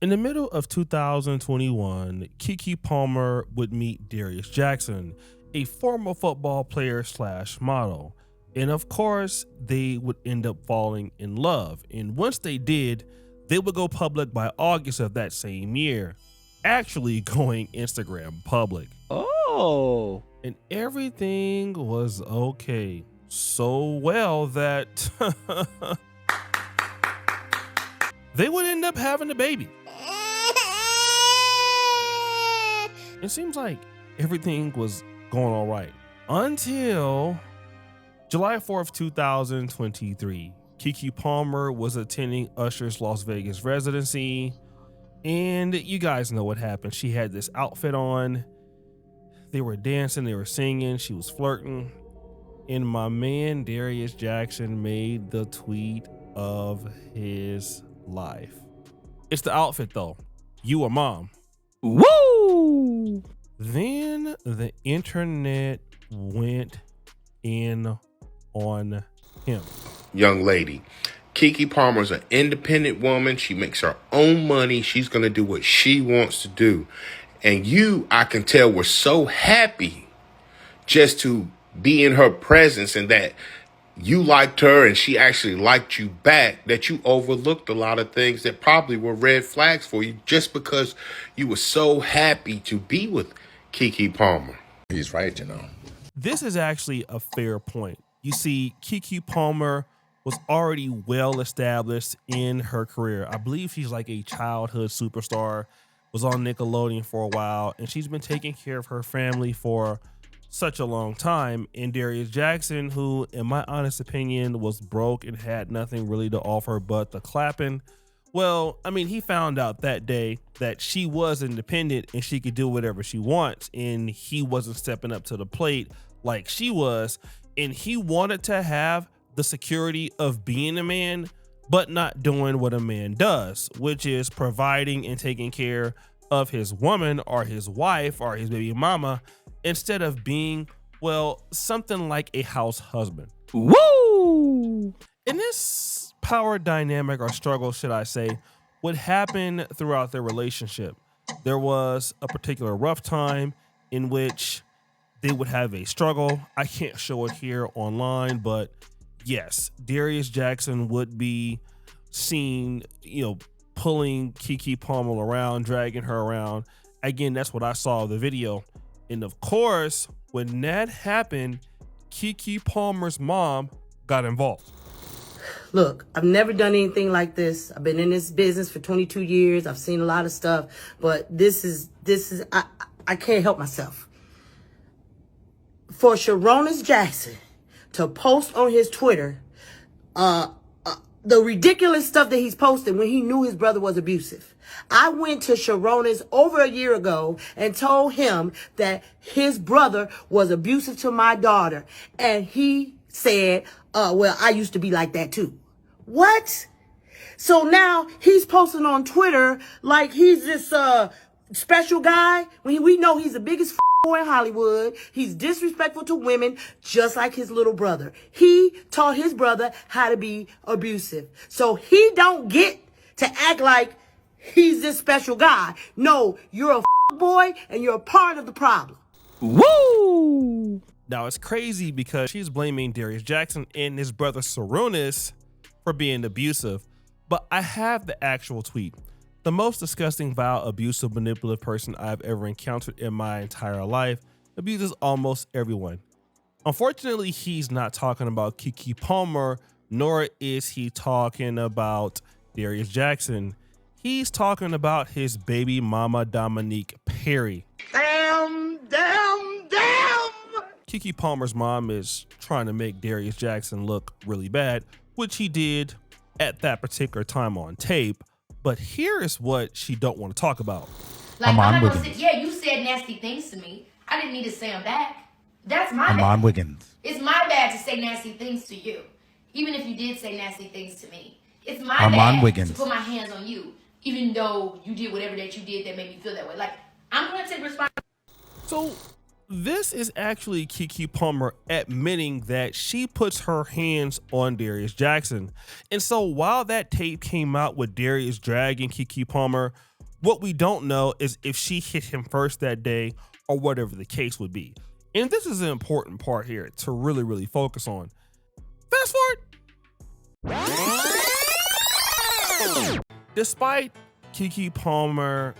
In the middle of 2021, Keke Palmer would meet Darius Jackson, a former football player slash model. And of course, they would end up falling in love. And once they did, they would go public by August of that same year, actually going Instagram public. Oh. And everything was okay. So well that they would end up having a baby. It seems like everything was going all right until July 4th, 2023. Keke Palmer was attending Usher's Las Vegas residency, and you guys know what happened. She had this outfit on. They were dancing, they were singing, she was flirting, and my man Darius Jackson made the tweet of his life. It's the outfit though. You a mom. Woo! Then the internet went in on him. Young lady, Keke Palmer's an independent woman. She makes her own money. She's going to do what she wants to do. And you, I can tell, were so happy just to be in her presence and that you liked her and she actually liked you back, that you overlooked a lot of things that probably were red flags for you just because you were so happy to be with Keke Palmer. He's right, you know. This is actually a fair point. You see, Keke Palmer was already well established in her career. I believe she's like a childhood superstar, was on Nickelodeon for a while, and she's been taking care of her family for such a long time. And Darius Jackson, who in my honest opinion was broke and had nothing really to offer but the clapping, well, I mean, he found out that day that she was independent and she could do whatever she wants, and he wasn't stepping up to the plate like she was, and he wanted to have the security of being a man but not doing what a man does, which is providing and taking care of his woman or his wife or his baby mama, instead of being, well, something like a house husband. Woo! And this power dynamic, or struggle, should I say, would happen throughout their relationship. There was a particular rough time in which they would have a struggle. I can't show it here online, but yes, Darius Jackson would be seen, pulling Keke Palmer around, dragging her around. Again, that's what I saw of the video. And of course, when that happened, Keke Palmer's mom got involved. Look, I've never done anything like this. I've been in this business for 22 years. I've seen a lot of stuff, but this is I can't help myself. For Sharonis Jackson to post on his Twitter the ridiculous stuff that he's posted when he knew his brother was abusive. I went to Sharonis over a year ago and told him that his brother was abusive to my daughter. And he said, well, I used to be like that too. What? So now he's posting on Twitter like he's this special guy when we know he's the biggest boy in Hollywood. He's disrespectful to women, just like his little brother. He taught his brother how to be abusive. So he don't get to act like he's this special guy. No, you're a boy and you're a part of the problem. Woo! Now it's crazy because she's blaming Darius Jackson and his brother Sarunas for being abusive, but I have the actual tweet. The most disgusting, vile, abusive, manipulative person I've ever encountered in my entire life abuses almost everyone. Unfortunately, he's not talking about Keke Palmer, nor is he talking about Darius Jackson. He's talking about his baby mama, Dominique Perry. Damn. Keke Palmer's mom is trying to make Darius Jackson look really bad, which he did at that particular time on tape. But here is what she don't want to talk about. Like, I'm not gonna say, yeah, you said nasty things to me. I didn't need to say them back. That's my bad. Wiggins. It's my bad to say nasty things to you. Even if you did say nasty things to me. It's my Armand bad Wiggins. to put my hands on you. Even though you did whatever that you did that made me feel that way. Like, I'm gonna take responsibility. So this is actually Keke Palmer admitting that she puts her hands on Darius Jackson. And so while that tape came out with Darius dragging Keke Palmer, What we don't know is if she hit him first that day or whatever the case would be. And this is an important part here to really, really focus on. Fast forward. Despite Keke Palmer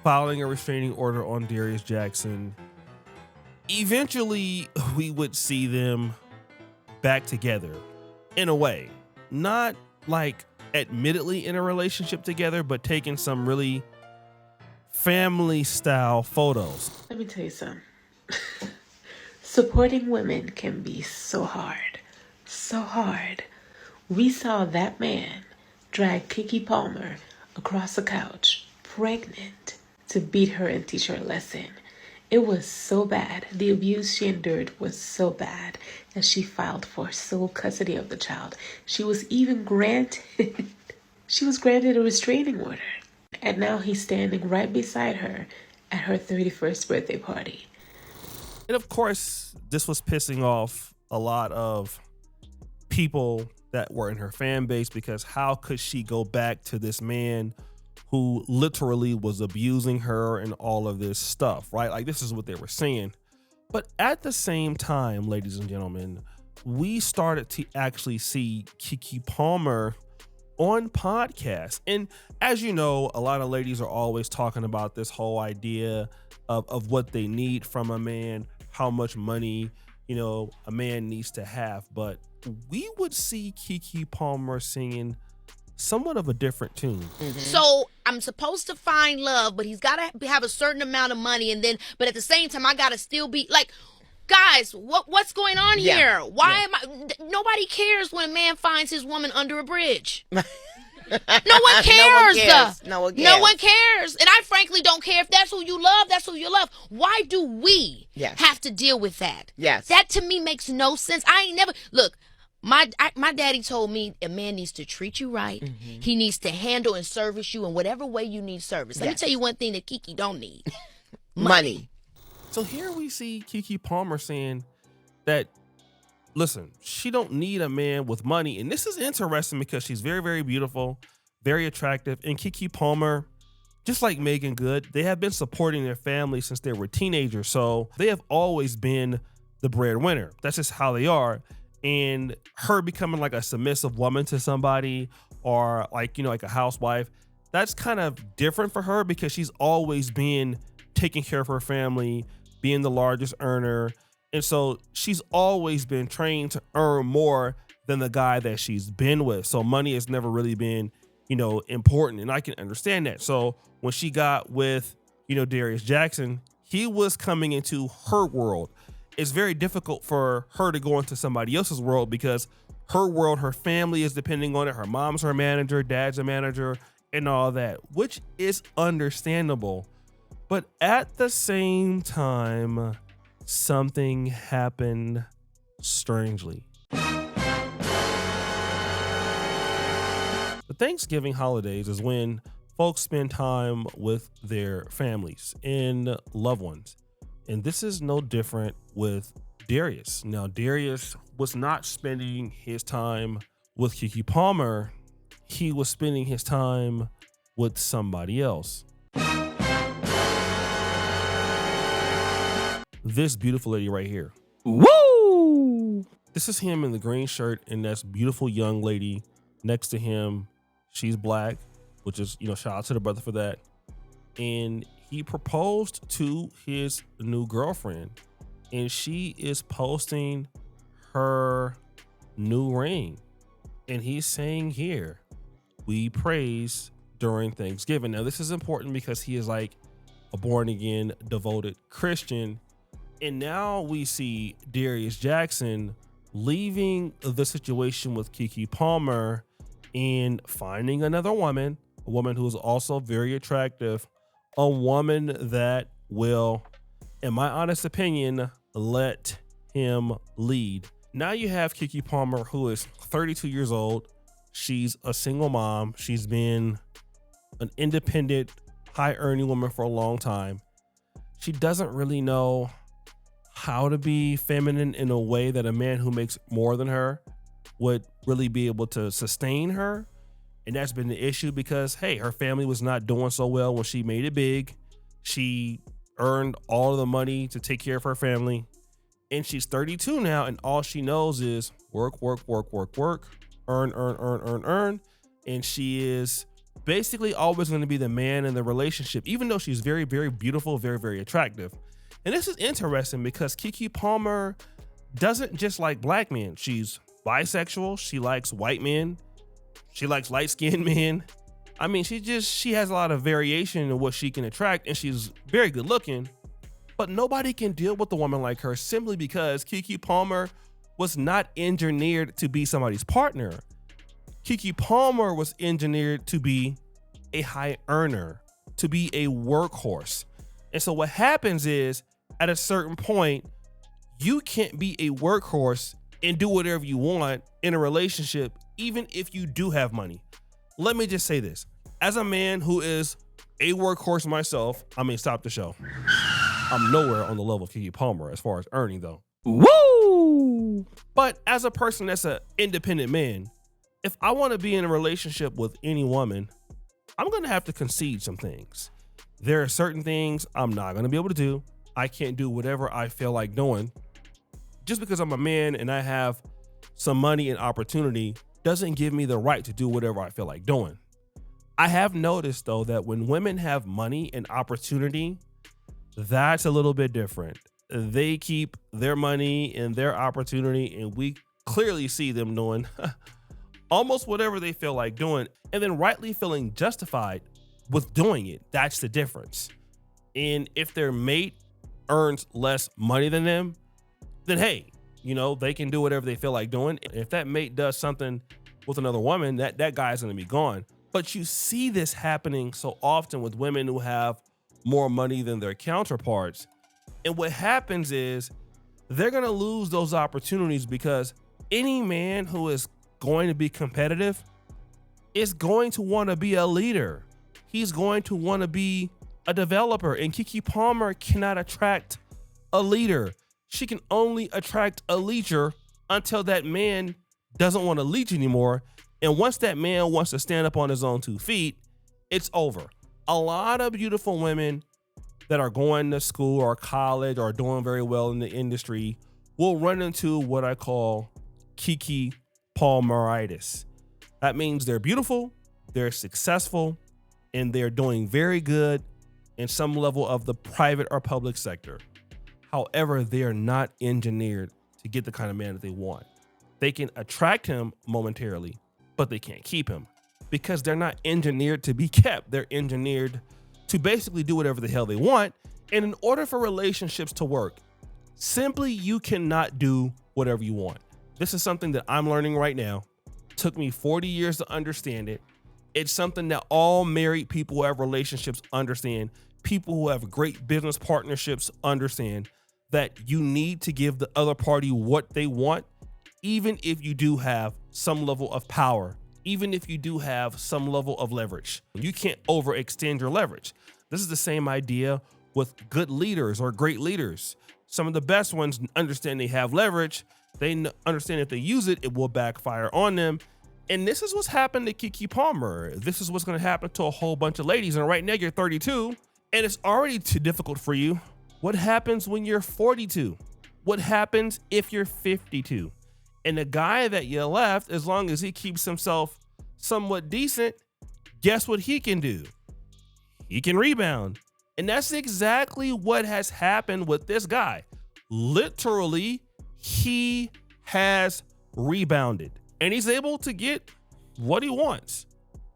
filing a restraining order on Darius Jackson, eventually we would see them back together in a way. Not like admittedly in a relationship together, but taking some really family style photos. Let me tell you something. Supporting women can be so hard. So hard. We saw that man drag Keke Palmer across the couch, pregnant, to beat her and teach her a lesson. It was so bad. The abuse she endured was so bad that she filed for sole custody of the child. She was even granted a restraining order. And now he's standing right beside her at her 31st birthday party. And of course, this was pissing off a lot of people that were in her fan base, because how could she go back to this man who literally was abusing her and all of this stuff, right? Like, this is what they were saying. But at the same time, ladies and gentlemen, we started to actually see Keke Palmer on podcasts. And as you know, a lot of ladies are always talking about this whole idea of what they need from a man, how much money, you know, a man needs to have. But we would see Keke Palmer singing somewhat of a different tune. Mm-hmm. So I'm supposed to find love, but he's got to have a certain amount of money, and then, but at the same time, I got to still be like, guys, what's going on here? Why am I? Nobody cares when a man finds his woman under a bridge. No one cares. No one cares. No one cares. And I frankly don't care if that's who you love. That's who you love. Why do we have to deal with that? Yes. That to me makes no sense. I ain't never look. My daddy told me a man needs to treat you right. Mm-hmm. He needs to handle and service you in whatever way you need service. Let me tell you one thing that Keke don't need. Money. So here we see Keke Palmer saying that, listen, she don't need a man with money. And this is interesting because she's very, very beautiful, very attractive. And Keke Palmer, just like Megan Good, they have been supporting their family since they were teenagers. So they have always been the breadwinner. That's just how they are. And her becoming like a submissive woman to somebody, or like, you know, like a housewife, that's kind of different for her because she's always been taking care of her family, being the largest earner. And so she's always been trained to earn more than the guy that she's been with. So money has never really been, you know, important. And I can understand that. So when she got with, you know, Darius Jackson, he was coming into her world. It's very difficult for her to go into somebody else's world because her world, her family is depending on it. Her mom's her manager, dad's a manager, and all that, which is understandable. But at the same time, something happened strangely. The Thanksgiving holidays is when folks spend time with their families and loved ones. And this is no different with Darius. Now, Darius was not spending his time with Keke Palmer. He was spending his time with somebody else. This beautiful lady right here. Woo! This is him in the green shirt, and that's beautiful young lady next to him. She's black, which is, you know, shout out to the brother for that. And he proposed to his new girlfriend, and she is posting her new ring. And he's saying here, we praise during Thanksgiving. Now, this is important because he is like a born again, devoted Christian. And now we see Darius Jackson leaving the situation with Keke Palmer and finding another woman, a woman who is also very attractive, a woman that will, in my honest opinion, let him lead. Now you have Keke Palmer, who is 32 years old. She's a single mom. She's been an independent, high-earning woman for a long time. She doesn't really know how to be feminine in a way that a man who makes more than her would really be able to sustain her. And that's been the issue because, hey, her family was not doing so well when she made it big. She earned all of the money to take care of her family. And she's 32 now, and all she knows is work, earn. And she is basically always going to be the man in the relationship, even though she's very, very beautiful, very, very attractive. And this is interesting because Keke Palmer doesn't just like black men. She's bisexual. She likes white men. She likes light-skinned men. I mean, she has a lot of variation in what she can attract, and she's very good looking. But nobody can deal with a woman like her simply because Keke Palmer was not engineered to be somebody's partner. Keke Palmer was engineered to be a high earner, to be a workhorse. And so what happens is, at a certain point, you can't be a workhorse and do whatever you want in a relationship, even if you do have money. Let me just say this. As a man who is a workhorse myself, stop the show. I'm nowhere on the level of Keke Palmer as far as earning, though. Woo! But as a person that's an independent man, if I want to be in a relationship with any woman, I'm going to have to concede some things. There are certain things I'm not going to be able to do. I can't do whatever I feel like doing. Just because I'm a man and I have some money and opportunity doesn't give me the right to do whatever I feel like doing. I have noticed, though, that when women have money and opportunity, that's a little bit different. They keep their money and their opportunity, and we clearly see them doing almost whatever they feel like doing, and then rightly feeling justified with doing it. That's the difference. And if their mate earns less money than them, then hey, they can do whatever they feel like doing. If that mate does something with another woman, that guy's going to be gone. But you see this happening so often with women who have more money than their counterparts. And what happens is they're going to lose those opportunities because any man who is going to be competitive is going to want to be a leader. He's going to want to be a developer. And Keke Palmer cannot attract a leader. She can only attract a leacher until that man doesn't want to leech anymore. And once that man wants to stand up on his own 2 feet, it's over. A lot of beautiful women that are going to school or college or doing very well in the industry will run into what I call Keke Palmeritis. That means they're beautiful, they're successful, and they're doing very good in some level of the private or public sector. However, they are not engineered to get the kind of man that they want. They can attract him momentarily, but they can't keep him because they're not engineered to be kept. They're engineered to basically do whatever the hell they want. And in order for relationships to work, simply you cannot do whatever you want. This is something that I'm learning right now. It took me 40 years to understand it. It's something that all married people who have relationships understand. People who have great business partnerships understand that you need to give the other party what they want, even if you do have some level of power, even if you do have some level of leverage. You can't overextend your leverage. This is the same idea with good leaders or great leaders. Some of the best ones understand they have leverage. They understand if they use it, it will backfire on them. And this is what's happened to Keke Palmer. This is what's going to happen to a whole bunch of ladies. And right now you're 32 and it's already too difficult for you. What happens when you're 42? What happens if you're 52? And the guy that you left, as long as he keeps himself somewhat decent, guess what he can do? He can rebound. And that's exactly what has happened with this guy. Literally, he has rebounded and he's able to get what he wants.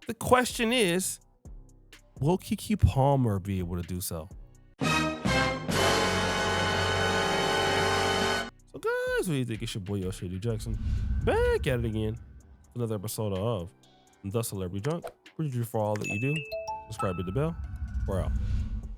The question is, will Keke Palmer be able to do so? So guys, what do you think? It's your boy, Usher Jackson, back at it again. Another episode of The Celebrity Junk. Appreciate you for all that you do. Subscribe to the bell. We're out.